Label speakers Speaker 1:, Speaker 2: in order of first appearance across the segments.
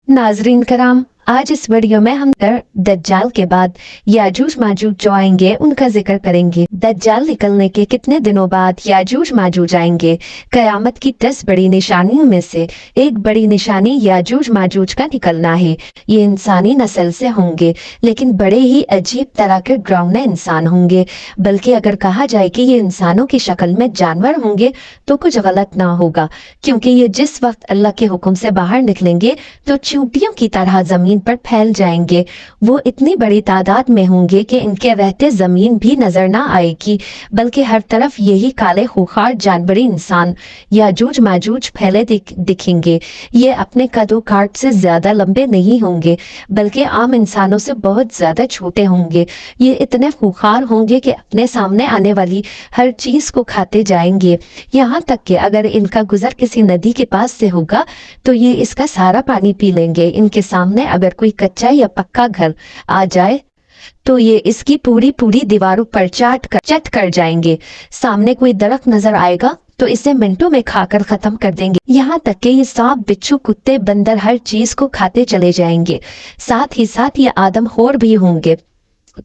Speaker 1: नाजरीन कराम, आज इस वीडियो में हम दज्जाल के बाद याजूज माजूज जो आएंगे उनका जिक्र करेंगे। दज्जाल निकलने के कितने दिनों बाद याजूज माजूज आएंगे। कयामत की 10 बड़ी निशानियों में से एक बड़ी निशानी याजूज माजूज का निकलना है। ये इंसानी नस्ल से होंगे, लेकिन बड़े ही अजीब तरह के डरावने इंसान होंगे। बल्कि अगर कहा जाए कि ये इंसानों की शक्ल में जानवर होंगे तो कुछ गलत ना होगा, क्योंकि ये जिस वक्त अल्लाह के हुक्म से बाहर निकलेंगे तो चींटियों की तरह जमीन पर फैल जाएंगे। वो इतनी बड़ी तादाद में होंगे कि इनके रहते जमीन भी नजर ना आएगी, बल्कि हर तरफ यही काले खूंखार जानवरी इंसान याजूज माजूज फैले दिखेंगे। ये अपने कदों काट से ज्यादा लंबे नहीं होंगे, बल्कि आम इंसानों से बहुत ज्यादा छोटे होंगे। ये इतने खूंखार होंगे कि अपने सामने आने वाली हर चीज को खाते जाएंगे। यहाँ तक कि अगर इनका गुजर किसी नदी के पास से होगा तो ये इसका सारा पानी पी लेंगे। इनके सामने अगर कोई कच्चा या पक्का घर आ जाए तो ये इसकी पूरी पूरी दीवारों पर चट कर जाएंगे। सामने कोई दरख्त नजर आएगा तो इसे मिनटों में खाकर खत्म कर देंगे। यहाँ तक कि ये सांप, बिच्छू, कुत्ते, बंदर हर चीज को खाते चले जाएंगे। साथ ही साथ ये आदमखोर भी होंगे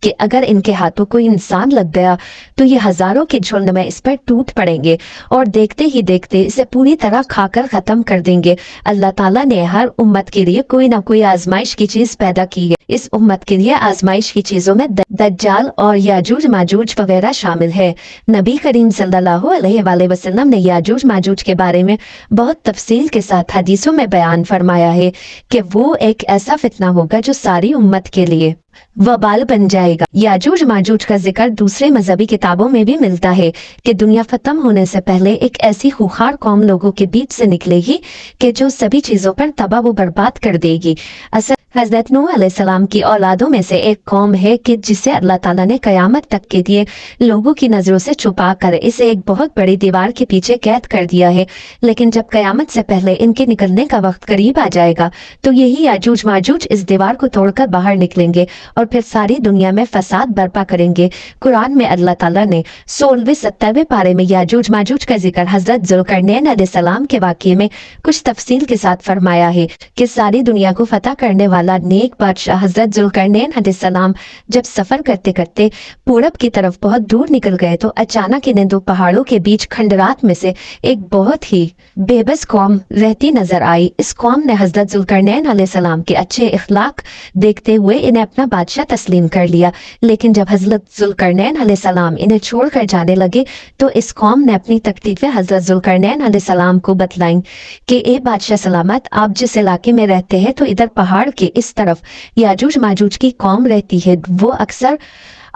Speaker 1: कि अगर इनके हाथों कोई इंसान लग गया तो ये हजारों के झुंड में इस पर टूट पड़ेंगे और देखते ही देखते इसे पूरी तरह खाकर खत्म कर देंगे। अल्लाह ताला ने हर उम्मत के लिए कोई ना कोई आजमाइश की चीज पैदा की है। इस उम्मत के लिए आजमाइश की चीजों में दज्जाल और याजूज माजूज वगैरह शामिल है। नबी करीम सल्लल्लाहु अलैहि वसल्लम ने याजूज माजूज के बारे में बहुत तफसील के साथ हदीसों में बयान फरमाया है कि वो एक ऐसा फितना होगा जो सारी उम्मत के लिए वबाल बन जाएगा। याजूज माजूज का जिक्र दूसरे मजहबी किताबों में भी मिलता है कि दुनिया खत्म होने से पहले एक ऐसी खूंखार कौम लोगों के बीच से निकलेगी कि जो सभी चीजों पर तबाह व बर्बाद कर देगी। असल हजरत नूह अलैहिस्सलाम की औलादों में से एक कौम है कि जिसे अल्लाह ताला ने कयामत तक के लिए लोगों की नजरों से छुपा कर इसे एक बहुत बड़ी दीवार के पीछे कैद कर दिया है। लेकिन जब कयामत से पहले इनके निकलने का वक्त करीब आ जाएगा तो यही याजूज माजूज इस दीवार को तोड़कर बाहर निकलेंगे और फिर सारी दुनिया में फसाद बर्पा करेंगे। कुरान में अल्लाह ताला ने 16वें-17वें पारे में याजूज माजूज का जिक्र हजरत जुल्करनैन अलैहिस्सलाम के वाक़ये में कुछ तफसील के साथ फरमाया है कि सारी दुनिया को फतह करने वाला नेक बादशाह हजरत जुल्करनैन अलैहिस्सलाम जब सफर करते करते पूरब की तरफ बहुत दूर निकल गए तो अचानक इन्हें दो पहाड़ों के बीच खंडरात में से एक बहुत ही बेबस कौम रहती नजर आई। इस कौम ने हजरत जुल्करनैन अलैहिस्सलाम के अच्छे इखलाक देखते हुए इन्हें अपना बादशाह तस्लीम कर लिया। लेकिन जब हजरत जुल्करनैन अलैहिस्सलाम इन्हें छोड़कर जाने लगे तो इस कौम ने अपनी तकलीफें हजरत जुल्करनैन अलैहिस्सलाम को बतलाईं कि ए बादशाह सलामत, आप जिस इलाके में रहते हैं तो इधर पहाड़ के इस तरफ याजूज माजूज की कौम रहती है। वो अक्सर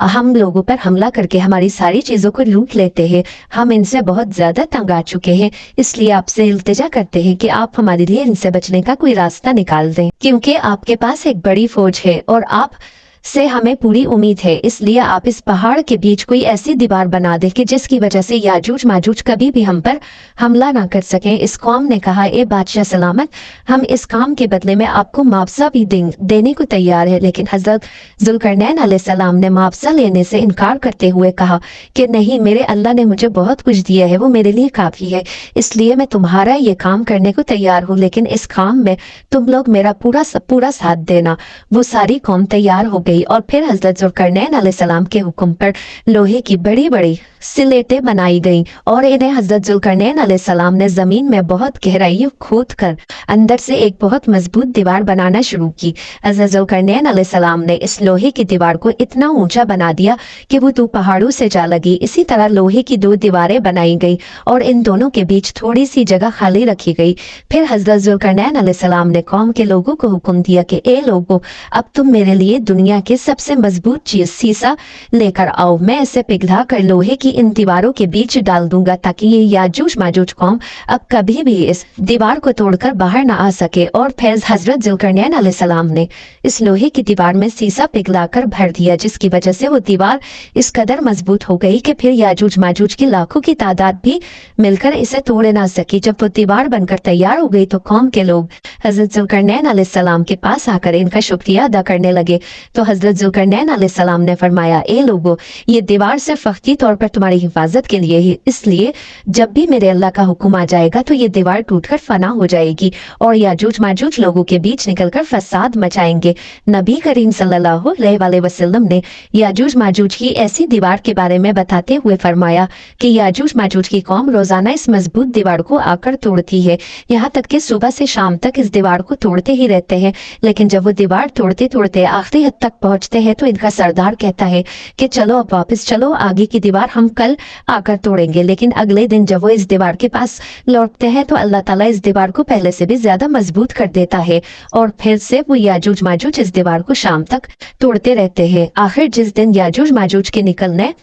Speaker 1: हम लोगों पर हमला करके हमारी सारी चीजों को लूट लेते हैं। हम इनसे बहुत ज्यादा तंग आ चुके हैं, इसलिए आपसे इल्तिजा करते हैं कि आप हमारे लिए इनसे बचने का कोई रास्ता निकाल दें, क्योंकि आपके पास एक बड़ी फौज है और आप से हमें पूरी उम्मीद है। इसलिए आप इस पहाड़ के बीच कोई ऐसी दीवार बना दे कि जिसकी वजह से याजूज माजूज कभी भी हम पर हमला ना कर सकें। इस कौम ने कहा, ए बादशाह सलामत, हम इस काम के बदले में आपको मुआवजा भी देने को तैयार है। लेकिन हजरत जुल्करनैन अलैहिस्सलाम ने मुआवजा लेने से इनकार करते हुए कहा कि नहीं, मेरे अल्लाह ने मुझे बहुत कुछ दिया है, वो मेरे लिए काफी है, इसलिए मैं तुम्हारा ये काम करने को तैयार हूँ, लेकिन इस काम में तुम लोग मेरा पूरा साथ देना। वो सारी कौम तैयार हो गई और फिर हजरत जुल्करनैन अलैहिस्सलाम के हुक्म पर लोहे की बड़ी बड़ी सिलेटें बनाई गईं और इन्हें हजरत जुल्करनैन अलैहिस्सलाम ने जमीन में बहुत गहराई खोद कर अंदर से एक बहुत मजबूत दीवार बनाना शुरू की। हजरत जुल्करनैन अलैहिस्सलाम ने इस लोहे की दीवार को इतना ऊंचा बना दिया कि वो 2 पहाड़ों से जा लगी। इसी तरह लोहे की 2 दीवारें बनाई गई और इन दोनों के बीच थोड़ी सी जगह खाली रखी गई। फिर हजरत जुल्करनैन अलैहिस्सलाम ने कौम के लोगों को हुक्म दिया कि ए लोगों, अब तुम मेरे लिए दुनिया के सबसे मजबूत चीज सीसा लेकर आओ। मैं इसे पिघला कर लोहे की इन दीवारों के बीच डाल दूंगा ताकि ये याजूज माजूज कौम अब कभी भी इस दीवार को तोड़कर बाहर ना आ सके। और फिर हजरत जुल्करनैन अलैहिस्सलाम ने इस लोहे की दीवार में सीसा पिघलाकर भर दिया, जिसकी वजह से वो दीवार इस कदर मजबूत हो गई कि फिर याजूज माजूज की लाखों की तादाद भी मिलकर इसे तोड़ ना सकी। जब वो दीवार बनकर तैयार हो गई तो कौम के लोग हजरत जुल्करनैन अलैहिस्सलाम के पास आकर इनका शुक्रिया अदा करने लगे। तो हजरत जुल्करनैन अलैहिस्सलाम ने फरमाया, ए लोगो, ये दीवार सिर्फ वक्ती तौर पर तुम्हारी हिफाजत के लिए ही, इसलिए जब भी मेरे अल्लाह का हुक्म आ जाएगा तो ये दीवार टूटकर फना हो जाएगी और याजूज माजूज लोगों के बीच निकलकर फसाद मचाएंगे। नबी करीम सल्लल्लाहु अलैहि वसल्लम ने याजूज माजूज की ऐसी दीवार के बारे में बताते हुए फरमाया कि याजूज माजूज की कौम रोजाना इस मजबूत दीवार को आकर तोड़ती है, यहाँ तक कि सुबह से शाम तक इस दीवार को तोड़ते ही रहते हैं। लेकिन जब वो दीवार तोड़ते तोड़ते आखिरी हद तक पहुंचते हैं तो इनका सरदार कहता है कि चलो अब वापस चलो, आगे की दीवार हम कल आकर तोड़ेंगे। लेकिन अगले दिन जब वो इस दीवार के पास लौटते हैं तो अल्लाह ताला इस दीवार को पहले से भी ज्यादा मजबूत कर देता है और फिर से वो याजूज माजूज इस दीवार को शाम तक तोड़ते रहते हैं। आखिर जिस दिन याजूज माजूज के निकलने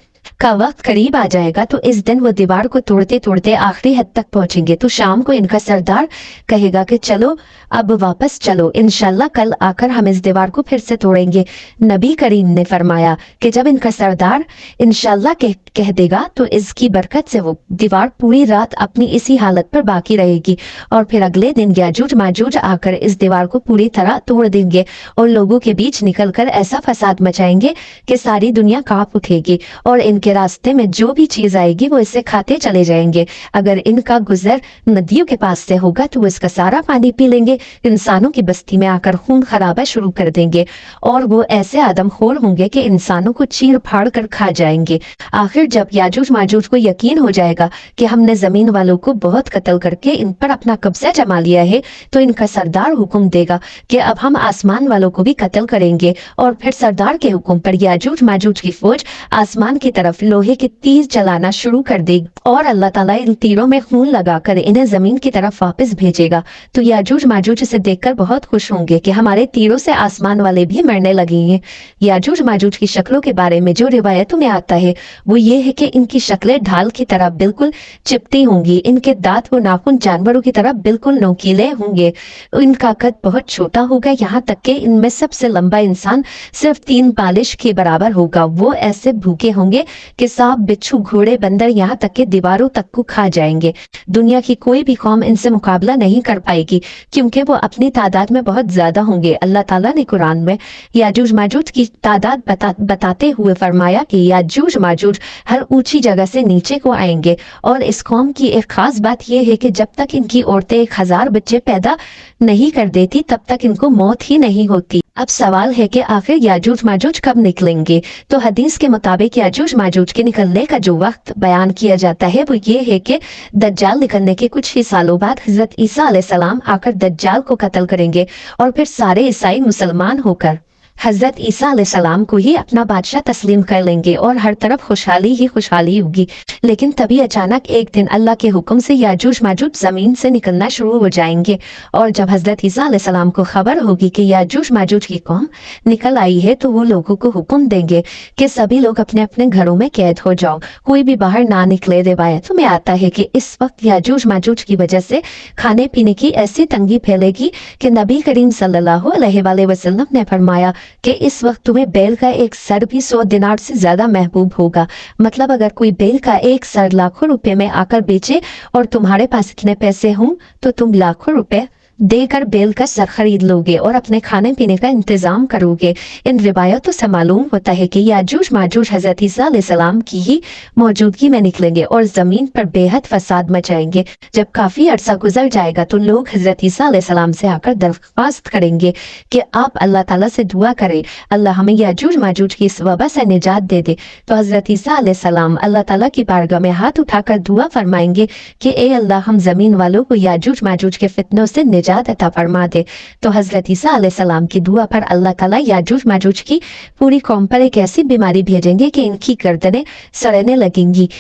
Speaker 1: का वक्त करीब आ जाएगा तो इस दिन वो दीवार को तोड़ते तोड़ते आखिरी हद तक पहुंचेंगे। तो शाम को इनका सरदार कहेगा कि चलो अब वापस चलो, इंशाल्लाह कल आकर हम इस दीवार को फिर से तोड़ेंगे। नबी करीम ने फरमाया कि जब इनका सरदार इंशाल्लाह कह देगा तो इसकी बरकत से वो दीवार पूरी रात अपनी इसी हालत पर बाकी रहेगी और फिर अगले दिन याजूज माजूज आकर इस दीवार को पूरी तरह तोड़ देंगे और लोगों के बीच निकलकर ऐसा फसाद मचाएंगे कि सारी दुनिया कांप उठेगी और इनके रास्ते में जो भी चीज आएगी वो इसे खाते चले जाएंगे। अगर इनका गुजर नदियों के पास से होगा तो वो इसका सारा पानी पी लेंगे, इंसानों की बस्ती में आकर खून खराबा शुरू कर देंगे और वो ऐसे आदमखोर होंगे कि इंसानों को चीर फाड़ कर खा जाएंगे। आखिर जब याजूज माजूज को यकीन हो जाएगा कि हमने जमीन वालों को बहुत कत्ल करके इन पर अपना कब्जा जमा लिया है तो इनका सरदार हुक्म देगा कि अब हम आसमान वालों को भी कत्ल करेंगे और फिर सरदार के हुक्म पर याजूज माजूज की फौज आसमान की तरफ लोहे के तीर चलाना शुरू कर देगी और अल्लाह ताला इन तीरों में खून लगाकर इन्हें जमीन की तरफ वापस भेजेगा। तो याजूज माजूज इसे देखकर बहुत खुश होंगे कि हमारे तीरों से आसमान वाले भी मरने लगे हैं। याजूज माजूज की शक्लों के बारे में जो रिवायतों में आता है वो ये है कि इनकी शक्लें ढाल की तरह बिल्कुल चिपटी होंगी, इनके दांत व नाखून जानवरों की तरह बिल्कुल नोकीले होंगे, इनका कद बहुत छोटा होगा, यहाँ तक कि इनमें सबसे लंबा इंसान सिर्फ 3 बालिश के बराबर होगा। वो ऐसे भूखे होंगे कि सांप, बिच्छू, घोड़े, बंदर, यहाँ तक कि दीवारों तक को खा जाएंगे। दुनिया की कोई भी कौम इनसे मुकाबला नहीं कर पाएगी क्योंकि वो अपनी तादाद में बहुत ज्यादा होंगे। अल्लाह ताला ने कुरान में याजूज माजूज की तादाद बताते हुए फरमाया कि याजूज माजूज हर ऊंची जगह से नीचे को आएंगे और इस कौम की एक खास बात यह है कि जब तक इनकी औरतें 1000 बच्चे पैदा नहीं कर देती तब तक इनको मौत ही नहीं होती। अब सवाल है कि आखिर याजूज माजूज कब निकलेंगे? तो हदीस के मुताबिक याजूज माजूज के निकलने का जो वक्त बयान किया जाता है वो ये है कि दज्जाल निकलने के कुछ ही सालों बाद हजरत ईसा अलैहिस्सलाम आकर दज्जाल को कत्ल करेंगे और फिर सारे ईसाई मुसलमान होकर हजरत ईसा अलैहिस्सलाम को ही अपना बादशाह तस्लीम कर लेंगे और हर तरफ खुशहाली ही खुशहाली होगी। लेकिन तभी अचानक एक दिन अल्लाह के हुक्म से याजूज माजूज जमीन से निकलना शुरू हो जाएंगे और जब हजरत ईसा अलैहिस्सलाम को खबर होगी कि याजूज माजूज की कौम निकल आई है तो वो लोगों को हुक्म देंगे कि सभी लोग अपने अपने घरों में कैद हो जाओ, कोई भी बाहर ना निकले। रिवायतों में आता है कि इस वक्त याजूज माजूज की वजह से खाने पीने की ऐसी तंगी फैलेगी कि नबी करीम सल्लल्लाहु अलैहि वसल्लम ने फरमाया कि इस वक्त तुम्हें बैल का एक सर भी 100 दिनार से ज्यादा महबूब होगा। मतलब अगर कोई बैल का एक सर लाखों रुपए में आकर बेचे और तुम्हारे पास इतने पैसे हों तो तुम लाखों रुपए देकर बैल का सर खरीद लोगे और अपने खाने पीने का इंतजाम करोगे। इन रिवायतों से मालूम होता है कि याजूज माजूज हजरत ईसा अलैहिस्सलाम की ही मौजूदगी में निकलेंगे और जमीन पर बेहद फसाद मचाएंगे। जब काफी अरसा गुजर जाएगा तो लोग हजरत ईसा अलैहिस्सलाम से आकर दरख्वास्त करेंगे कि आप अल्लाह ताला से दुआ करें, अल्लाह हमें याजूज माजूज की इस वबा से निजात दे दे। तो हजरत ईसा अलैहिस्सलाम अल्लाह ताला की बारगाह में हाथ उठाकर दुआ फरमाएंगे कि ए अल्लाह, हम जमीन वालों को याजूज माजूज के फितनों से निजात अता फरमा दे। तो हजरत ईसा अलैहिस्सलाम की दुआ पर अल्लाह ताला याजूज माजूज की पूरी कौम पर एक ऐसी बीमारी भेजेंगे कि इनकी गर्दनें सड़ने लगेंगी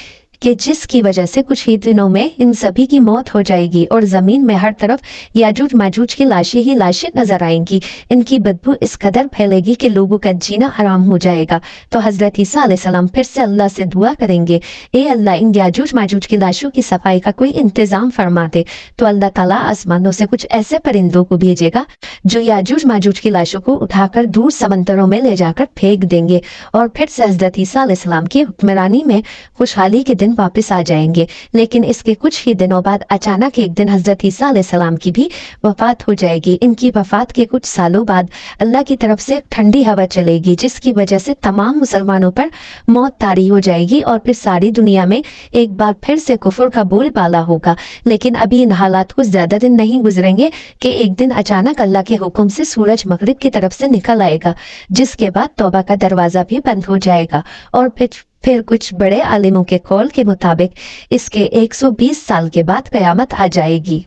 Speaker 1: कि जिसकी वजह से कुछ ही दिनों में इन सभी की मौत हो जाएगी और जमीन में हर तरफ याजूज माजूज की लाशें ही लाशें नजर आएंगी। इनकी बदबू इस कदर फैलेगी कि लोगों का जीना हराम हो जाएगा। तो हजरत ईसा अलैहिस्सलाम फिर से अल्लाह से दुआ करेंगे, ए अल्लाह, इन याजूज माजूज की लाशों की सफाई का कोई इंतजाम फरमा दे। तो अल्लाह ताला आसमानों से कुछ ऐसे परिंदों को भेजेगा जो याजूज माजूज की लाशों को उठाकर दूर समंदरों में ले जाकर फेंक देंगे और फिर से हजरत ईसा अलैहिस्सलाम की हुक्मरानी में खुशहाली के दिन दिन वापस आ जाएंगे। लेकिन इसके कुछ ही दिनों बाद अचानक एक दिन हजरत ईसा अलैहिस्सलाम की भी वफात हो जाएगी। इनकी वफात के कुछ सालों बाद अल्लाह की तरफ से एक ठंडी हवा चलेगी, जिसकी वजह से तमाम मुसलमानों पर मौत तारी हो जाएगी और फिर सारी दुनिया में एक बार फिर से कुफर का बोलबाला होगा। लेकिन अभी इन हालात को ज्यादा दिन नहीं गुजरेंगे कि एक दिन अचानक अल्लाह के हुक्म से सूरज मगरिब की तरफ से निकल आएगा, जिसके बाद तौबा का दरवाजा भी बंद हो जाएगा। और फिर कुछ बड़े आलिमों के कौल के मुताबिक इसके 120 साल के बाद कयामत आ जाएगी।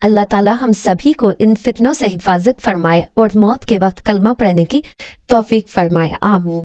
Speaker 1: अल्लाह ताला हम सभी को इन फितनों से हिफाजत फरमाए और मौत के वक्त कलमा पढ़ने की तौफीक फरमाए। आमीन।